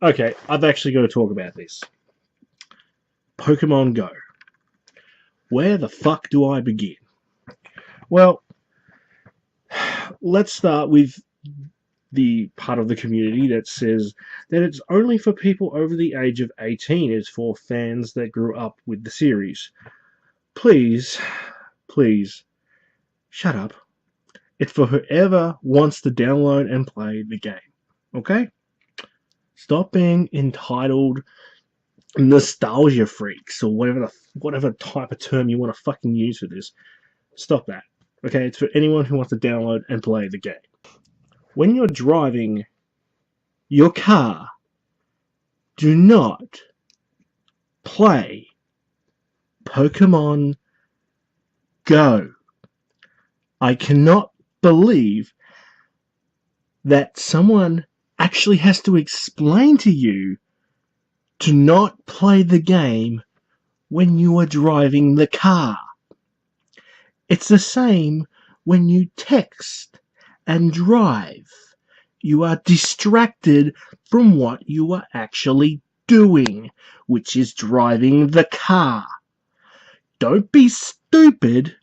Okay, I've actually got to talk about this. Pokemon Go. Where the fuck do I begin? Well, let's start with the part of the community that says that it's only for people over the age of 18. It's for fans that grew up with the series. Please, shut up. It's for whoever wants to download and play the game. Okay? Stop being entitled nostalgia freaks or whatever type of term you want to fucking use for this. Stop that. Okay? It's for anyone who wants to download and play the game. When you're driving your car, do not play Pokemon Go. I cannot believe that someone actually has to explain to you to not play the game when you are driving the car. It's the same when you text and drive. You are distracted from what you are actually doing, which is driving the car. Don't be stupid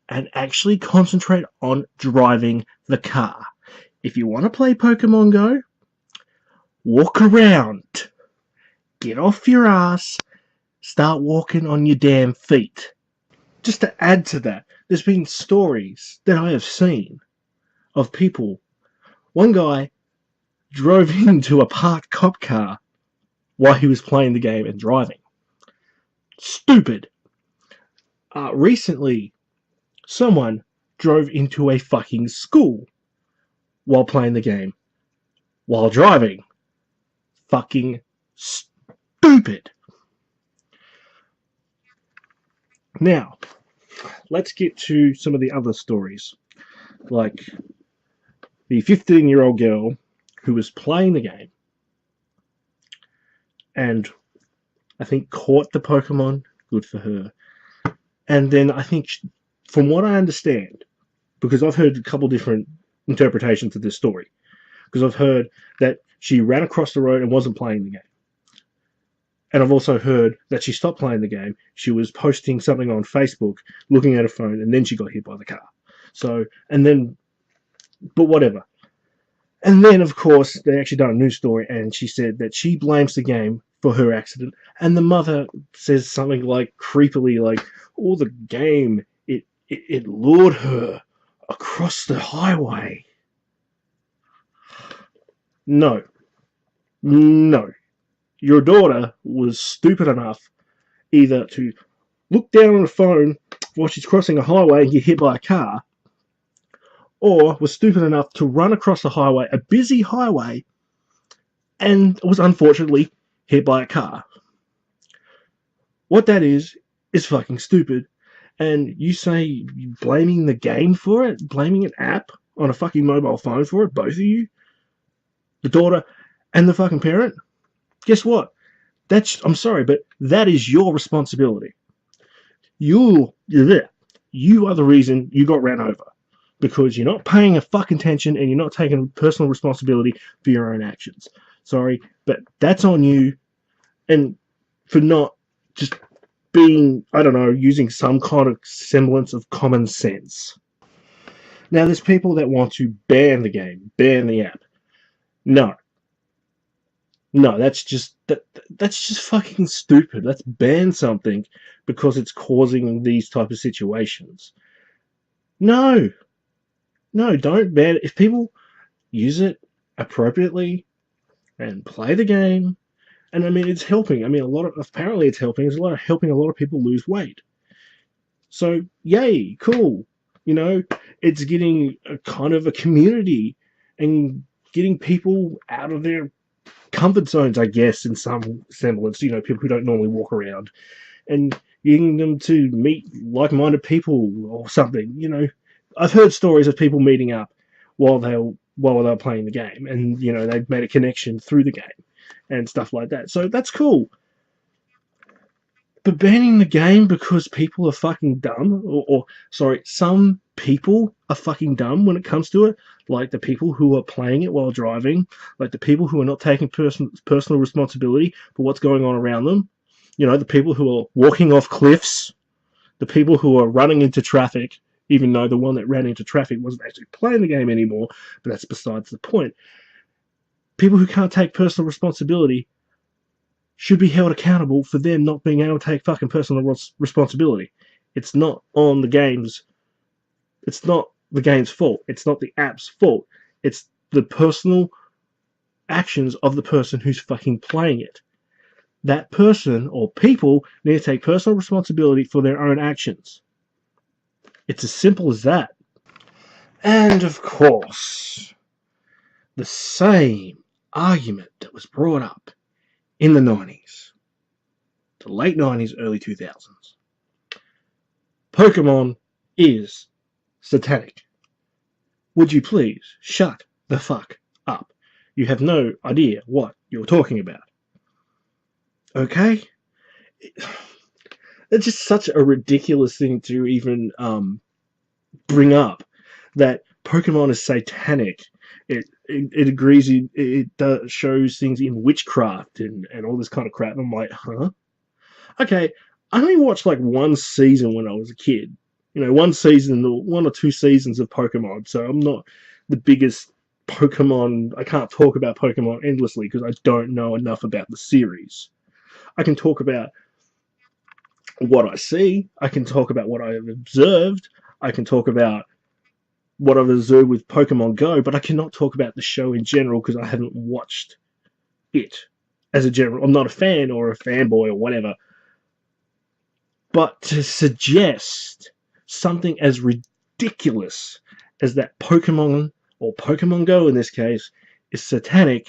and actually concentrate on driving the car. If you want to play Pokemon Go, walk around. Get off your ass. Start walking on your damn feet. Just to add to that, there's been stories that I have seen of people. One guy drove into a parked cop car while he was playing the game and driving. Stupid. Recently, someone drove into a fucking school while playing the game while driving. Fucking stupid. Now, let's get to some of the other stories. Like the 15-year-old girl who was playing the game and I think caught the Pokemon. Good for her. And then I think, from what I understand, because I've heard a couple different interpretations of this story, because I've heard that she ran across the road and wasn't playing the game. And I've also heard that she stopped playing the game. She was posting something on Facebook, looking at her phone, and then she got hit by the car. But whatever. And then, of course, they actually done a news story, and she said that she blames the game for her accident. And the mother says something like, creepily, like, oh, the game, it lured her across the highway. No. Your daughter was stupid enough either to look down on the phone while she's crossing a highway and get hit by a car, or was stupid enough to run across the highway, a busy highway, and was unfortunately hit by a car. What that is fucking stupid. And you say blaming the game for it? Blaming an app on a fucking mobile phone for it? Both of you? The daughter and the fucking parent? Guess what? I'm sorry, but that is your responsibility. You're there. You are the reason you got ran over. Because you're not paying a fucking attention and you're not taking personal responsibility for your own actions. Sorry, but that's on you. And for not just being, I don't know, using some kind of semblance of common sense. Now, there's people that want to ban the game, ban the app. No, that's just fucking stupid. Let's ban something because it's causing these type of situations. No, don't ban it. If people use it appropriately and play the game, and I mean, it's helping. I mean, apparently it's helping. It's helping a lot of people lose weight. So, yay, cool. You know, it's getting a kind of a community and getting people out of their comfort zones, I guess, in some semblance. You know, people who don't normally walk around, and getting them to meet like-minded people or something. You know, I've heard stories of people meeting up while they were playing the game, and you know, they've made a connection through the game and stuff like that. So that's cool. But banning the game because people are fucking dumb, or sorry, some people are fucking dumb when it comes to it, like the people who are playing it while driving, like the people who are not taking personal responsibility for what's going on around them, you know, the people who are walking off cliffs, the people who are running into traffic, even though the one that ran into traffic wasn't actually playing the game anymore, but that's besides the point. People who can't take personal responsibility should be held accountable for them not being able to take fucking personal responsibility. It's not on the game's. It's not the game's fault. It's not the app's fault. It's the personal actions of the person who's fucking playing it. That person or people need to take personal responsibility for their own actions. It's as simple as that. And of course, the same argument that was brought up in the 90s, the late 90s, early 2000s. Pokemon is satanic. Would you please shut the fuck up? You have no idea what you're talking about. Okay? It's just such a ridiculous thing to even bring up, that Pokemon is satanic. It agrees, it shows things in witchcraft and all this kind of crap. I'm like, huh? Okay, I only watched like one season when I was a kid. You know, one or two seasons of Pokemon, so I'm not the biggest Pokemon. I can't talk about Pokemon endlessly because I don't know enough about the series. I can talk about what I see. I can talk about what I have observed. I can talk about what I've observed with Pokemon Go, but I cannot talk about the show in general because I haven't watched it as a general. I'm not a fan or a fanboy or whatever. But to suggest something as ridiculous as that Pokemon, or Pokemon Go in this case, is satanic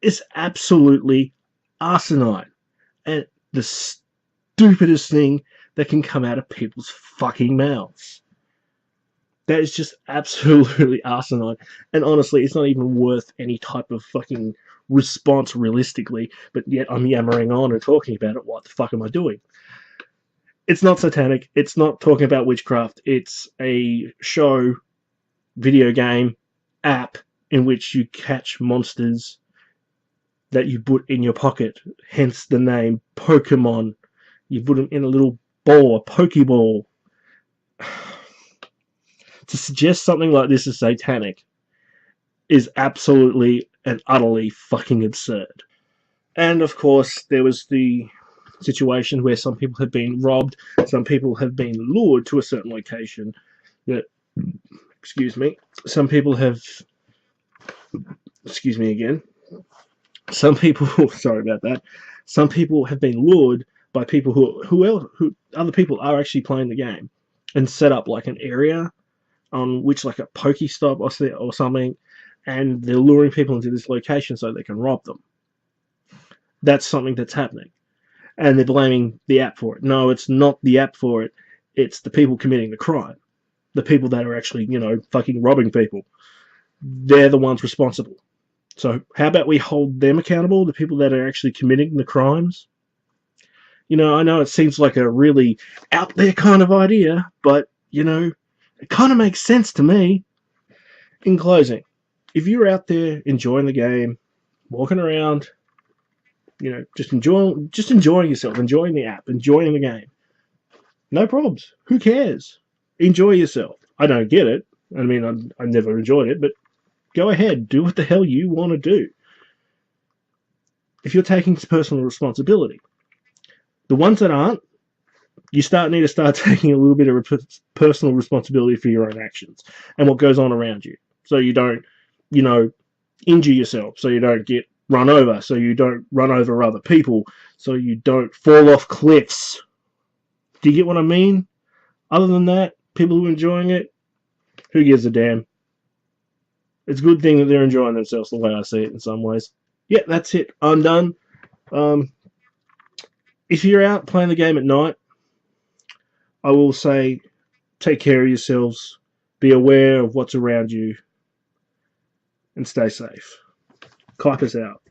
is absolutely asinine. And the stupidest thing that can come out of people's fucking mouths. That is just absolutely asinine. And honestly, it's not even worth any type of fucking response realistically, but yet I'm yammering on and talking about it. What the fuck am I doing? It's not satanic. It's not talking about witchcraft. It's a show, video game, app in which you catch monsters that you put in your pocket. Hence the name Pokemon. You put them in a little ball, a Pokeball. To suggest something like this is satanic is absolutely and utterly fucking absurd. And of course, there was the situation where some people have been robbed, some people have been lured to a certain location. That, excuse me, some people have, excuse me again, some people, sorry about that, some people have been lured by people who other people are actually playing the game and set up like an area on which like a Pokestop or something, and they're luring people into this location so they can rob them. That's something that's happening. And they're blaming the app for it. No, it's not the app for it. It's the people committing the crime. The people that are actually, you know, fucking robbing people. They're the ones responsible. So how about we hold them accountable, the people that are actually committing the crimes? You know, I know it seems like a really out there kind of idea, but, you know, it kind of makes sense to me. In closing, if you're out there enjoying the game, walking around, you know, just enjoying yourself, enjoying the app, enjoying the game, no problems. Who cares? Enjoy yourself. I don't get it. I mean, I never enjoyed it, but go ahead. Do what the hell you want to do. If you're taking personal responsibility. The ones that aren't, you need to start taking a little bit of personal responsibility for your own actions and what goes on around you. So you don't, you know, injure yourself. So you don't get run over. So you don't run over other people. So you don't fall off cliffs. Do you get what I mean? Other than that, people who are enjoying it, who gives a damn? It's a good thing that they're enjoying themselves the way I see it in some ways. Yeah, that's it. I'm done. If you're out playing the game at night, I will say take care of yourselves, be aware of what's around you, and stay safe. Clap us out.